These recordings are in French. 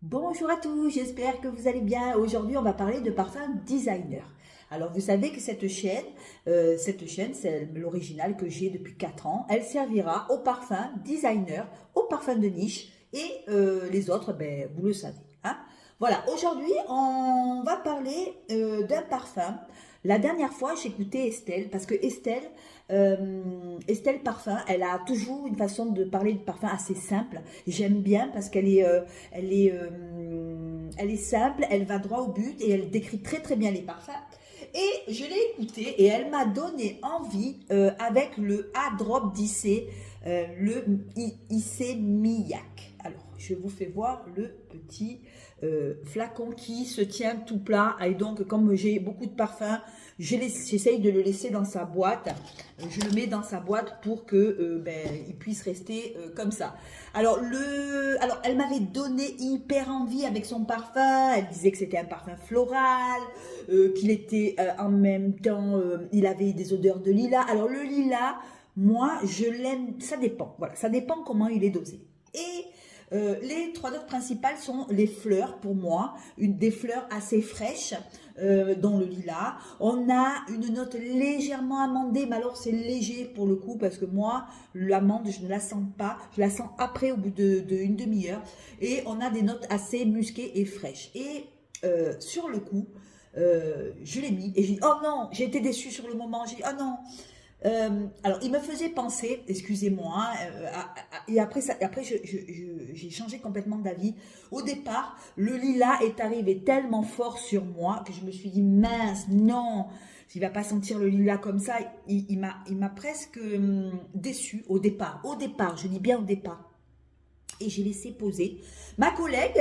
Bonjour à tous, j'espère que vous allez bien. Aujourd'hui, on va parler de parfum designer. Alors, vous savez que cette chaîne, c'est l'original que j'ai depuis 4 ans. Elle servira aux parfums designer, aux parfums de niche et les autres, ben, vous le savez, hein. Voilà, aujourd'hui, on va parler d'un parfum. La dernière fois, j'écoutais Estelle, parce que Estelle Parfum, elle a toujours une façon de parler de parfum assez simple. J'aime bien parce elle est, elle est simple, elle va droit au but et elle décrit très très bien les parfums. Et je l'ai écoutée et elle m'a donné envie avec le A-Drop d'IC, le IC Miyak. Alors, je vous fais voir le petit flacon qui se tient tout plat. Et donc, comme j'ai beaucoup de parfums, j'essaye de le laisser dans sa boîte. Je le mets dans sa boîte pour que il puisse rester comme ça. Alors, elle m'avait donné hyper envie avec son parfum. Elle disait que c'était un parfum floral, qu'il était en même temps, il avait des odeurs de lilas. Alors, le lilas, moi, je l'aime, ça dépend. Voilà, ça dépend comment il est dosé. Et les trois notes principales sont les fleurs pour moi, des fleurs assez fraîches dans le lilas. On a une note légèrement amandée, mais alors c'est léger pour le coup parce que moi, l'amande, je ne la sens pas. Je la sens après au bout d'une demi-heure. Et on a des notes assez musquées et fraîches. Et sur le coup, je l'ai mis et j'ai dit, oh non, j'ai été déçue sur le moment. J'ai dit, oh non. Alors, il me faisait penser, excusez-moi, hein, et après, j'ai changé complètement d'avis. Au départ, le lilas est arrivé tellement fort sur moi que je me suis dit, mince, non, il va pas sentir le lilas comme ça. Il m'a presque déçu au départ. Au départ, je dis bien au départ. Et j'ai laissé poser. Ma collègue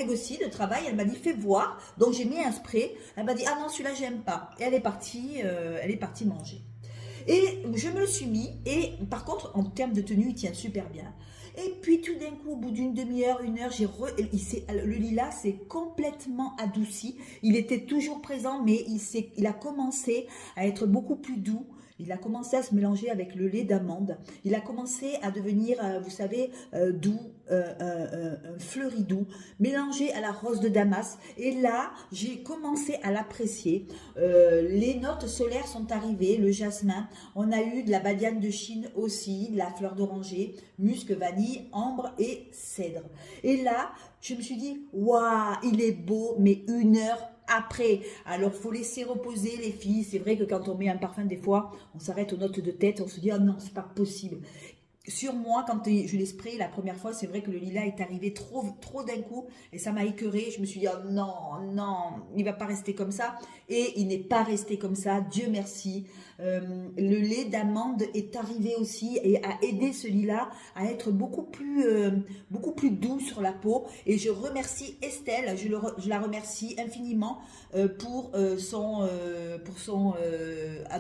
aussi de travail, elle m'a dit fais voir. Donc j'ai mis un spray. Elle m'a dit ah non celui-là j'aime pas. Et elle est partie manger. Et je me le suis mis. Et par contre en termes de tenue il tient super bien. Et puis tout d'un coup au bout d'une demi-heure, une heure, le lilas s'est complètement adouci. Il était toujours présent mais il a commencé à être beaucoup plus doux. Il a commencé à se mélanger avec le lait d'amande. Il a commencé à devenir, vous savez, doux, fleuri doux, mélangé à la rose de Damas. Et là, j'ai commencé à l'apprécier. Les notes solaires sont arrivées, le jasmin. On a eu de la badiane de Chine aussi, de la fleur d'oranger, musc, vanille, ambre et cèdre. Et là, je me suis dit, waouh, il est beau, mais une heure après. Alors, faut laisser reposer les filles. C'est vrai que quand on met un parfum, des fois, on s'arrête aux notes de tête, on se dit, ah non, c'est pas possible. Sur moi, quand je l'ai sprayé la première fois, c'est vrai que le lilas est arrivé trop d'un coup et ça m'a écœuré. Je me suis dit, oh non, non, il va pas rester comme ça. Et il n'est pas resté comme ça, Dieu merci. Le lait d'amande est arrivé aussi et a aidé ce lilas à être beaucoup plus doux sur la peau. Et je remercie Estelle, je la remercie infiniment pour son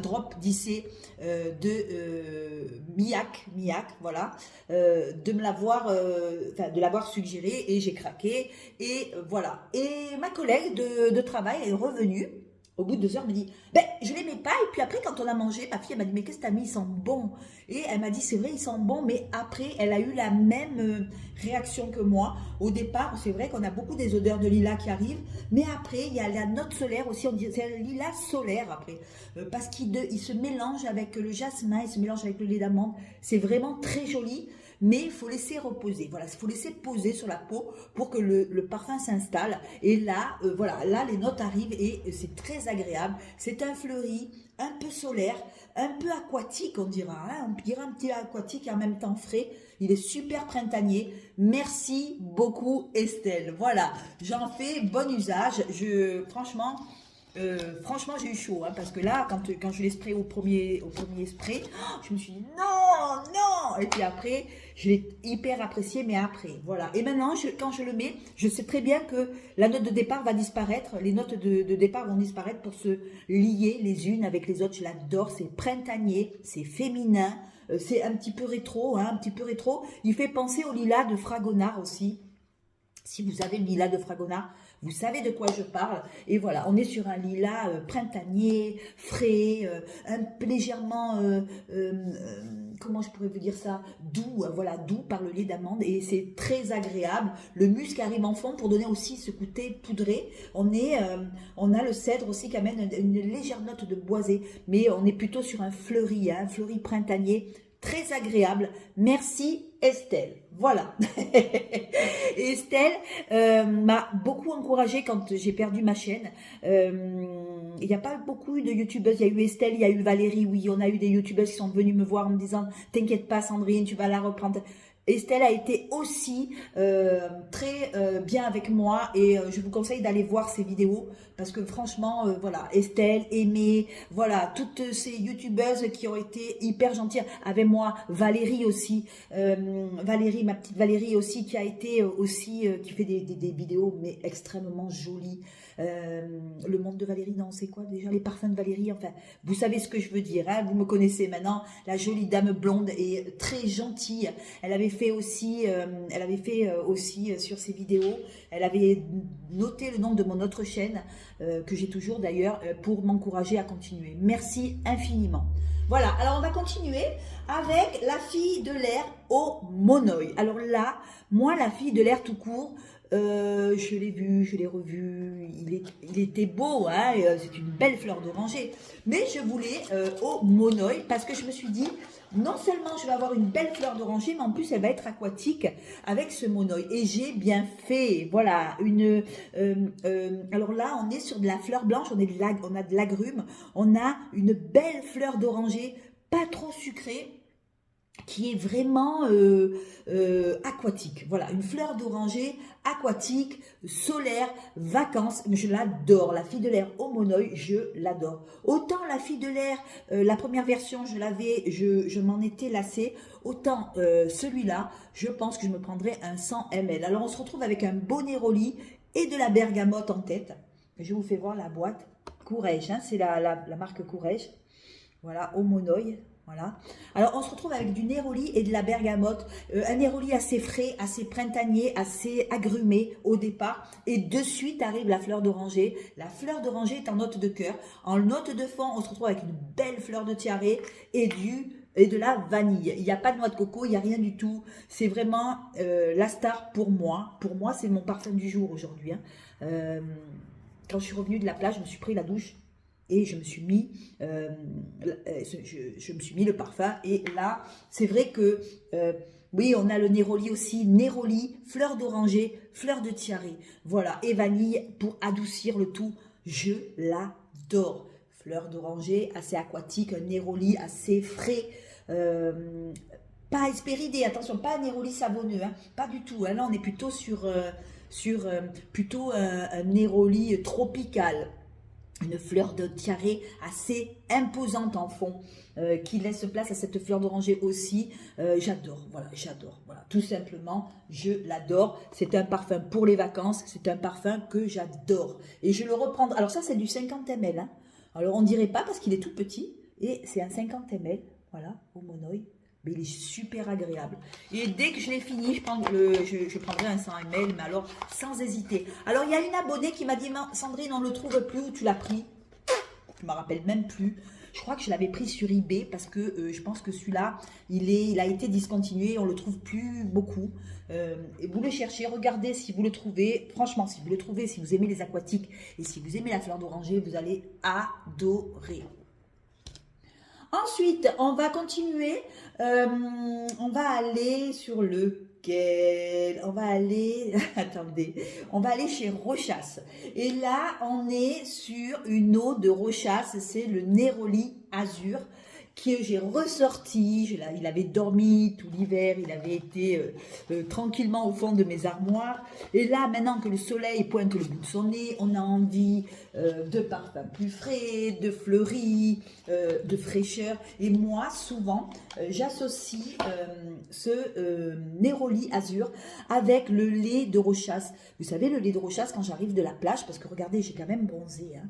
drop d'IC de Miak, voilà, de l'avoir suggéré et j'ai craqué et voilà. Et ma collègue de travail est revenue au bout de 2 heures, me dit, ben, je les mets pas. Et puis après, quand on a mangé, ma fille, elle m'a dit, mais qu'est-ce que t'as mis? Ils sont bons. Et elle m'a dit, c'est vrai, ils sont bons. Mais après, elle a eu la même réaction que moi. Au départ, c'est vrai qu'on a beaucoup des odeurs de lilas qui arrivent. Mais après, il y a la note solaire aussi. On dit, c'est le lilas solaire après. Parce qu'il se mélange avec le jasmin, il se mélange avec le lait d'amande. C'est vraiment très joli. Mais il faut laisser reposer. Voilà, il faut laisser poser sur la peau pour que le parfum s'installe. Et là, voilà, là les notes arrivent et c'est très agréable. C'est un fleuri, un peu solaire, un peu aquatique, on dira. Hein, on dirait un petit aquatique et en même temps frais. Il est super printanier. Merci beaucoup Estelle. Voilà, j'en fais bon usage. Franchement, j'ai eu chaud, hein, parce que là, quand je l'ai sprayé au premier spray, je me suis dit non, non. Et puis après, je l'ai hyper apprécié, mais après, voilà. Et maintenant, quand je le mets, je sais très bien que la note de départ va disparaître. Les notes de départ vont disparaître pour se lier les unes avec les autres. Je l'adore, c'est printanier, c'est féminin, c'est un petit peu rétro, hein, un petit peu rétro. Il fait penser au lilas de Fragonard aussi. Si vous avez le lilas de Fragonard, vous savez de quoi je parle. Et voilà, on est sur un lilas printanier, frais, légèrement comment je pourrais vous dire ça, doux, voilà, doux par le lait d'amande, et c'est très agréable. Le musc arrive en fond pour donner aussi ce côté poudré. On a le cèdre aussi qui amène une légère note de boisé, mais on est plutôt sur un fleuri, hein, un fleuri printanier, très agréable. Merci Estelle. Voilà. Et Estelle m'a beaucoup encouragée quand j'ai perdu ma chaîne. Il n'y a pas beaucoup de youtubeuses. Il y a eu Estelle, il y a eu Valérie. Oui, on a eu des youtubeuses qui sont venues me voir en me disant « T'inquiète pas Sandrine, tu vas la reprendre ». Estelle a été aussi très bien avec moi, et je vous conseille d'aller voir ses vidéos parce que franchement, voilà, Estelle, Aimée, voilà, toutes ces youtubeuses qui ont été hyper gentilles avec moi, Valérie aussi, Valérie, ma petite Valérie aussi, qui a été aussi, qui fait des vidéos mais extrêmement jolies. Le monde de Valérie, non, c'est quoi déjà, les parfums de Valérie, enfin, vous savez ce que je veux dire, hein, vous me connaissez maintenant, la jolie dame blonde et très gentille. Elle avait fait aussi, sur ses vidéos, elle avait noté le nom de mon autre chaîne, que j'ai toujours d'ailleurs, pour m'encourager à continuer. Merci infiniment. Voilà, alors on va continuer avec la fille de l'air au monoï. Alors là, moi, la fille de l'air tout court, je l'ai vu, je l'ai revu, il était beau, hein, c'est une belle fleur d'oranger, mais je voulais au monoï parce que je me suis dit, non seulement je vais avoir une belle fleur d'oranger, mais en plus elle va être aquatique avec ce monoï, et j'ai bien fait. Voilà, alors là on est sur de la fleur blanche, on a de l'agrume, on a une belle fleur d'oranger, pas trop sucrée, qui est vraiment aquatique. Voilà, une fleur d'oranger aquatique, solaire, vacances. Je l'adore. La fille de l'air au monoï, je l'adore. Autant la fille de l'air, la première version, je m'en étais lassée. Autant celui-là, je pense que je me prendrai un 100 ml. Alors on se retrouve avec un beau néroli et de la bergamote en tête. Je vous fais voir la boîte. Courrèges, hein, c'est la marque Courrèges. Voilà, au monoï. Voilà. Alors, on se retrouve avec du néroli et de la bergamote. Un néroli assez frais, assez printanier, assez agrumé au départ. Et de suite arrive la fleur d'oranger. La fleur d'oranger est en note de cœur. En note de fond, on se retrouve avec une belle fleur de tiare et de la vanille. Il n'y a pas de noix de coco, il n'y a rien du tout. C'est vraiment la star pour moi. Pour moi, c'est mon parfum du jour aujourd'hui. Hein. Quand je suis revenue de la plage, je me suis pris la douche. Et je me suis mis le parfum. Et là, c'est vrai que, oui, on a le néroli aussi. Néroli, fleur d'oranger, fleur de tiare. Voilà, et vanille pour adoucir le tout. Je l'adore. Fleur d'oranger, assez aquatique, un néroli assez frais. Pas espéridé, attention, pas un néroli savonneux. Hein, pas du tout. Hein, là, on est plutôt sur plutôt un néroli tropical. Une fleur de tiare assez imposante en fond, qui laisse place à cette fleur d'oranger aussi. J'adore, voilà, j'adore. Voilà, tout simplement, je l'adore. C'est un parfum pour les vacances, c'est un parfum que j'adore. Et je le reprendrai. Alors ça, c'est du 50 ml. Hein. Alors on ne dirait pas parce qu'il est tout petit, et c'est un 50 ml, voilà, au monoï. Mais il est super agréable. Et dès que je l'ai fini, je prendrai un 100 ml, mais alors sans hésiter. Alors il y a une abonnée qui m'a dit « Sandrine, on ne le trouve plus, où tu l'as pris ?» Je ne me rappelle même plus. Je crois que je l'avais pris sur eBay parce que je pense que celui-là, il a été discontinué, on ne le trouve plus beaucoup. Et vous le cherchez, regardez si vous le trouvez. Franchement, si vous le trouvez, si vous aimez les aquatiques et si vous aimez la fleur d'oranger, vous allez adorer. Ensuite, on va continuer. On va aller sur lequel? On va aller, attendez, on va aller chez Rochas. Et là, on est sur une eau de Rochas, c'est le Néroli Azur que j'ai ressorti. Il avait dormi tout l'hiver, il avait été tranquillement au fond de mes armoires. Et là, maintenant que le soleil pointe le bout de son nez, on a envie de parfums plus frais, de fleuris, de fraîcheur. Et moi, souvent, j'associe ce Néroli Azur avec le lait de Rochas. Vous savez, le lait de Rochas, quand j'arrive de la plage, parce que regardez, j'ai quand même bronzé, hein.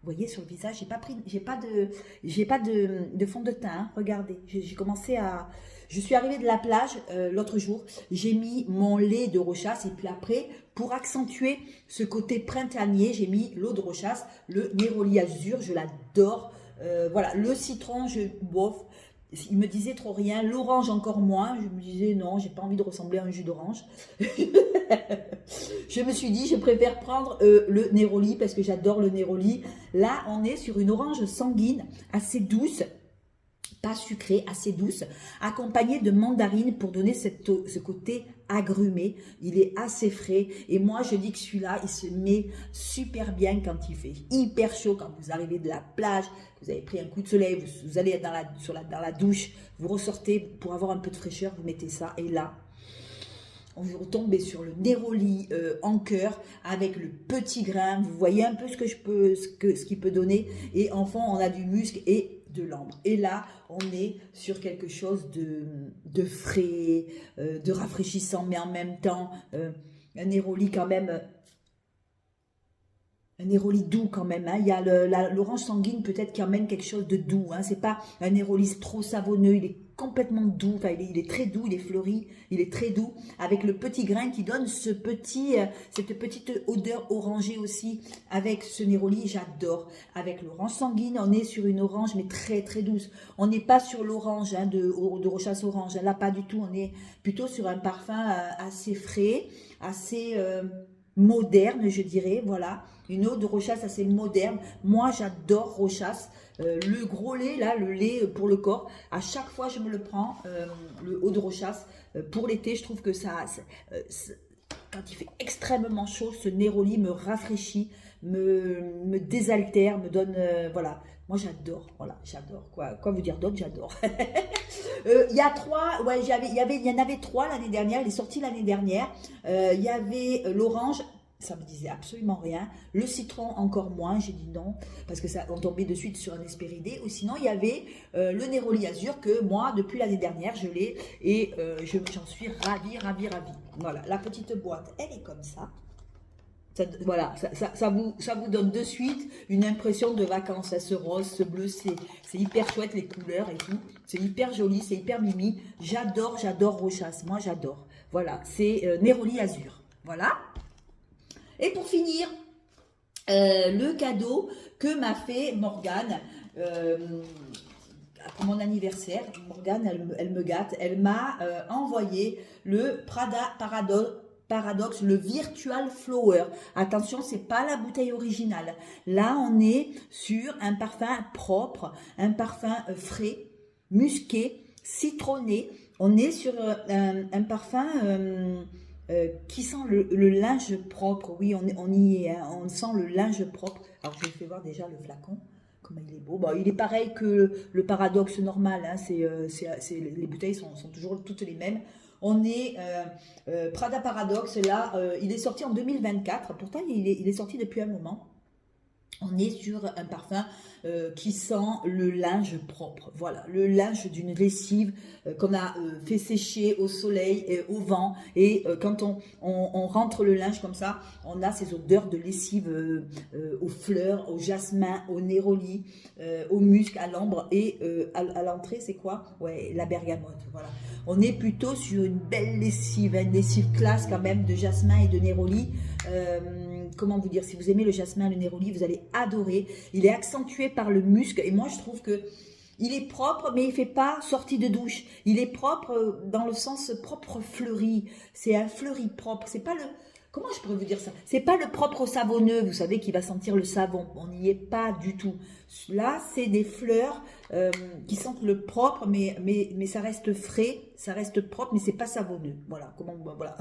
Vous voyez sur le visage, j'ai pas de fond de teint. Hein. Regardez, je suis arrivée de la plage l'autre jour. J'ai mis mon lait de Rochas et puis après, pour accentuer ce côté printanier, j'ai mis l'eau de Rochas, le Néroli Azur. Je l'adore. Voilà, le citron, bof. il me disait trop rien, l'orange encore moins. Je me disais non, j'ai pas envie de ressembler à un jus d'orange. Je me suis dit, je préfère prendre le Neroli parce que j'adore le Neroli. Là, on est sur une orange sanguine, assez douce, pas sucrée, assez douce, accompagnée de mandarine pour donner ce côté agrumé. Il est assez frais et moi je dis que celui-là il se met super bien quand il fait hyper chaud, quand vous arrivez de la plage, vous avez pris un coup de soleil, vous allez dans la douche, vous ressortez pour avoir un peu de fraîcheur, vous mettez ça et là on vous retombez sur le Neroli en cœur avec le petit grain. Vous voyez un peu ce qu'il peut donner. Et en fond, on a du musc et de l'ambre. Et là, on est sur quelque chose de frais, de rafraîchissant, mais en même temps, un Neroli quand même. Un Neroli doux quand même, hein. Il y a l'orange sanguine peut-être qui amène quelque chose de doux, hein. C'est pas un Neroli trop savonneux, il est complètement doux, enfin, il est très doux, il est fleuri, il est très doux, avec le petit grain qui donne cette petite odeur orangée aussi, avec ce Neroli, j'adore. Avec l'orange sanguine, on est sur une orange mais très très douce, on n'est pas sur l'orange hein, de Rochasse orange, là pas du tout, on est plutôt sur un parfum assez frais, assez moderne je dirais, voilà. Une eau de Rochasse assez moderne. Moi, j'adore Rochasse. Le gros lait, là, le lait pour le corps, à chaque fois, je me le prends, le eau de Rochasse. Pour l'été, je trouve que quand il fait extrêmement chaud, ce Neroli me rafraîchit, me désaltère, me donne, voilà. Moi, j'adore, voilà, j'adore. Quoi vous dire d'autre, j'adore. Il y a trois, ouais, il y en avait trois l'année dernière, il est sorti l'année dernière. Il y avait l'orange, ça me disait absolument rien. Le citron, encore moins, j'ai dit non, parce que ça, on tombait de suite sur un Hespéridé. Ou sinon, il y avait le Neroli Azur, que moi, depuis l'année dernière, je l'ai, et j'en suis ravie, ravie, ravie. Voilà, la petite boîte, elle est comme ça. Voilà, ça vous donne de suite une impression de vacances. Ce rose, ce bleu, c'est hyper chouette les couleurs et tout. C'est hyper joli, c'est hyper mimi. J'adore Rochasse, moi j'adore. Voilà, c'est Neroli Azur. Voilà. Et pour finir, le cadeau que m'a fait Morgane pour mon anniversaire. Morgane, elle me gâte. Elle m'a envoyé le Prada Paradoxe, le Virtual Flower. Attention, c'est pas la bouteille originale. Là, on est sur un parfum propre, un parfum frais, musqué, citronné. On est sur un parfum qui sent le linge propre. Oui, on y est, hein. On sent le linge propre. Alors, je vous fais voir déjà le flacon. Comment il est beau. Bon, il est pareil que le Paradoxe normal. Hein. Les bouteilles sont toujours toutes les mêmes. On est Prada Paradoxe, là, il est sorti en 2024, pourtant il est sorti depuis un moment. On est sur un parfum qui sent le linge propre, voilà, le linge d'une lessive qu'on a fait sécher au soleil et au vent. Et quand on rentre le linge comme ça, on a ces odeurs de lessive aux fleurs, au jasmin, au néroli, au musc, à l'ambre. Et à l'entrée, c'est quoi? Ouais, la bergamote, voilà. On est plutôt sur une belle lessive, hein, une lessive classe quand même de jasmin et de néroli. Comment vous dire, si vous aimez le jasmin, le néroli, vous allez adorer. Il est accentué par le musc et moi je trouve que il est propre, mais il ne fait pas sortie de douche. Il est propre dans le sens propre fleuri. C'est un fleuri propre. C'est pas le... Comment je pourrais vous dire ça? C'est pas le propre savonneux, vous savez, qui va sentir le savon. On n'y est pas du tout. Là, c'est des fleurs qui sentent le propre, mais ça reste frais, ça reste propre, mais c'est pas savonneux. Voilà, voilà.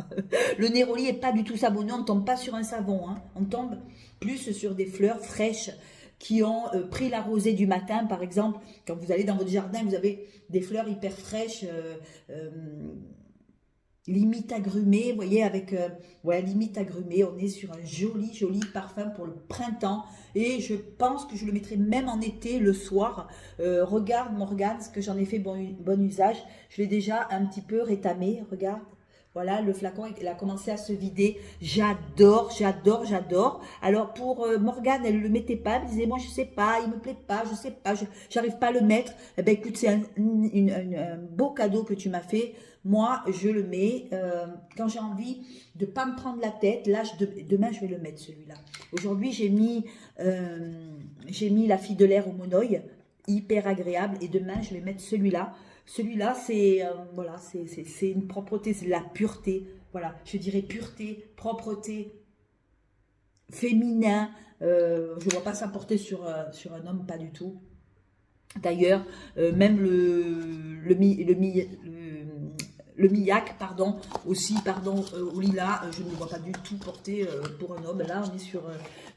Le néroli est pas du tout savonneux, on ne tombe pas sur un savon, hein. On tombe plus sur des fleurs fraîches qui ont pris la rosée du matin, par exemple. Quand vous allez dans votre jardin, vous avez des fleurs hyper fraîches, limite agrumé, vous voyez, avec ouais, limite agrumé. On est sur un joli parfum pour le printemps et je pense que je le mettrai même en été le soir. Regarde Morgane, ce que j'en ai fait bon usage, je l'ai déjà un petit peu rétamé, regarde. Voilà, le flacon, il a commencé à se vider. J'adore. Alors pour Morgane, elle ne le mettait pas. Elle disait, moi je sais pas, il me plaît pas, je sais pas, j'arrive pas à le mettre. Eh ben écoute, c'est un beau cadeau que tu m'as fait. Moi, je le mets quand j'ai envie de ne pas me prendre la tête. Là, demain, je vais le mettre celui-là. Aujourd'hui, j'ai mis la fille de l'air au monoï. hyper agréable. Et demain, je vais mettre celui-là. Celui-là, c'est voilà, c'est une propreté, c'est de la pureté. Voilà, je dirais pureté, propreté, féminin. Je ne vois pas ça porter sur un homme, pas du tout. D'ailleurs, même le millac, pardon, aussi, pardon, au lilas, je ne le vois pas du tout porter pour un homme. Là, on est sur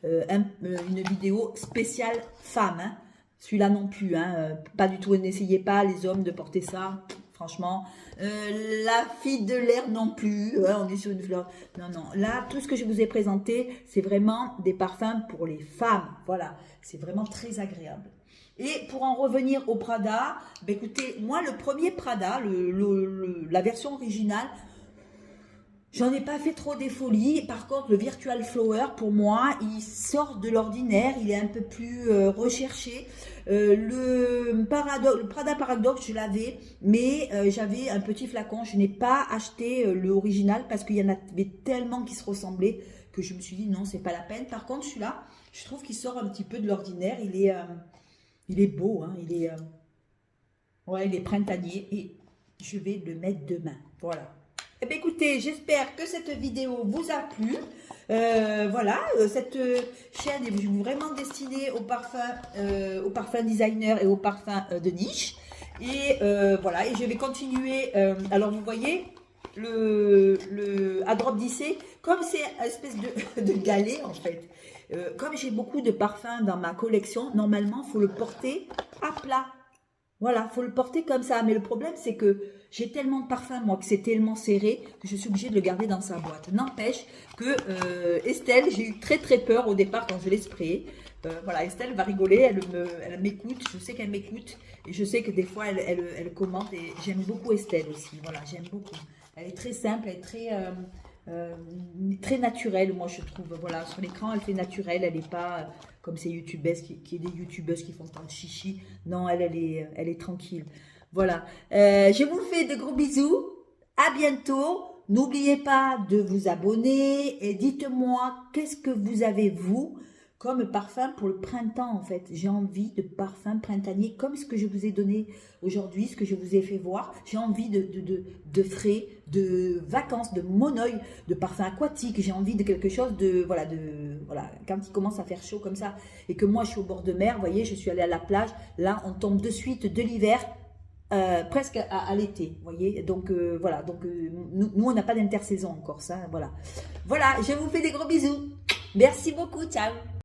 une vidéo spéciale femme. Hein. Celui-là non plus, hein, pas du tout. N'essayez pas, les hommes, de porter ça. Franchement, la fille de l'air non plus, hein, on est sur une fleur. Non, non, là, tout ce que je vous ai présenté, c'est vraiment des parfums pour les femmes. Voilà, c'est vraiment très agréable. Et pour en revenir au Prada, ben écoutez, moi le premier Prada, la version originale, j'en ai pas fait trop des folies. Par contre, le Virtual Flower, pour moi, il sort de l'ordinaire, il est un peu plus recherché. Le Prada Paradoxe, je l'avais, mais j'avais un petit flacon. Je n'ai pas acheté l'original parce qu'il y en avait tellement qui se ressemblaient que je me suis dit non, c'est pas la peine. Par contre, celui-là, je trouve qu'il sort un petit peu de l'ordinaire. Il est beau, hein, ouais, il est printanier et je vais le mettre demain. Voilà. Eh bien, écoutez, j'espère que cette vidéo vous a plu. Voilà, cette chaîne est vraiment destinée aux parfums designers et aux parfums de niche. Et voilà, et je vais continuer. Alors, vous voyez, à Drop d'Issey, comme c'est une espèce de galet en fait. Comme j'ai beaucoup de parfums dans ma collection, normalement, il faut le porter à plat. Voilà, il faut le porter comme ça. Mais le problème, c'est que j'ai tellement de parfums, moi, que c'est tellement serré que je suis obligée de le garder dans sa boîte. N'empêche que Estelle, j'ai eu très très peur au départ quand je l'ai sprayé. Voilà, Estelle va rigoler, elle m'écoute, je sais qu'elle m'écoute. Et je sais que des fois, elle commente. Et j'aime beaucoup Estelle aussi. Voilà, j'aime beaucoup. Elle est très simple, elle est très naturelle, moi je trouve. Voilà, sur l'écran elle fait naturelle, elle n'est pas comme ces youtubeuses qui est des youtubeuses qui font tant de chichi. Non, elle est tranquille. Voilà, je vous fais de gros bisous, à bientôt. N'oubliez pas de vous abonner et dites-moi qu'est-ce que vous avez vous comme parfum pour le printemps en fait. J'ai envie de parfum printanier comme ce que je vous ai donné aujourd'hui, ce que je vous ai fait voir. J'ai envie de frais, de vacances, de monoeil, de parfum aquatique. J'ai envie de quelque chose voilà, quand il commence à faire chaud comme ça et que moi je suis au bord de mer, vous voyez, je suis allée à la plage. Là, on tombe de suite de l'hiver. Presque à l'été, vous voyez, donc voilà, donc nous on n'a pas d'intersaison encore, ça, voilà. Voilà, je vous fais des gros bisous, merci beaucoup, ciao.